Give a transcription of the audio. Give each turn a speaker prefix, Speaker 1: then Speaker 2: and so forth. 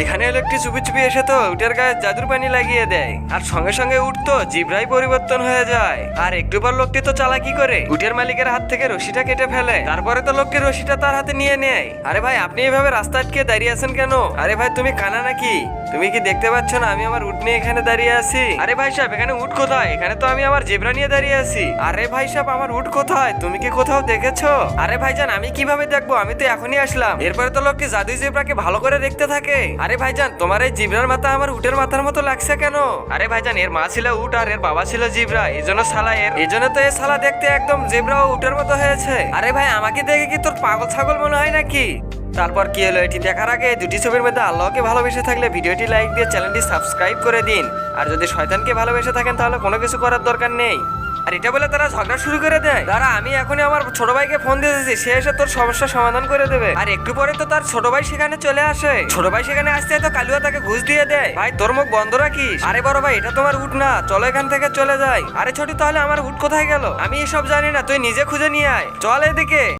Speaker 1: এখানে এলো একটি চুপি চুপি এসে তো উটের গায়ে জাদুর পানি লাগিয়ে দেয়, আর সঙ্গে সঙ্গে উট তো জিব্রাই পরিবর্তন হয়ে যায়। আর একটু পর লোকটি তো চালাকি করে উটের মালিকের হাত থেকে রশিটা কেটে ফেলে, তারপরে তো লোকটি রশিটা তার হাতে নিয়ে নেয়। আরে ভাই, আপনি এভাবে রাস্তা আটকে দাঁড়িয়ে আছেন কেন? আরে ভাই, তুমি কানা নাকি? তুমি কি দেখতে পাচ্ছ না আমি আমার উট নিয়ে এখানে দাঁড়িয়ে আছি? আরে ভাই সাহেব, এখানে উট কোথায়? এখানে তো আমি আমার জেব্রা নিয়ে দাঁড়িয়ে আছি। আরে ভাই সাহেব, আমার উট কোথায়? তুমি কি কোথাও দেখেছো? আরে ভাইজান, আমি কিভাবে দেখবো? আমি তো এখনই আসলাম। এরপরে তো লোকটি জাদুই জেব্রাকে ভালো করে দেখতে থাকে। আরে ভাইজান, তোমার এই জিব্রার মাথা আমার উটের মাথার মতো লাগছে কেন? আরে ভাইজান, এর মা ছিল উট আর এর বাবা ছিল জিব্রা, এজন্য তো এই শালা দেখতে একদম জেব্রা ও উটের মতো হয়েছে। আরে ভাই, আমাকে দেখে কি তোর পাগল ছাগল মনে হয় নাকি? তারপর কি হলো এটি দেখার আগে দুটি ছবির মধ্যে আল্লাহকে ভালোবেসে থাকলে ভিডিওটি লাইক দিয়ে চ্যানেলটি সাবস্ক্রাইব করে দিন। আর যদি শয়তানকে ভালোবেসে থাকেন তাহলে কোনো কিছু করার দরকার নেই। আর এটা বলে তারা ঝগড়া শুরু করে দেয়। দাঁড়া, আমি এখনই আমার ছোট ভাইকে ফোন দিয়েছি, সে এসে তোর সমস্যার সমাধান করে দেবে। আর একটু পরে তো তার ছোট ভাই সেখানে চলে আসে। ছোট ভাই সেখানে আসতে তো কালুয়া তাকে ঘুষ দিয়ে দেয়। ভাই, তোর মুখ বন্ধ রাখিস। আরে বড় ভাই, এটা তোমার উট না, চলো এখান থেকে চলে যাই। আরে ছোট, তাহলে আমার উট কোথায় গেল? আমি এসব জানি না, তুই নিজে খুঁজে নিয়ে আয়, চল এদিকে।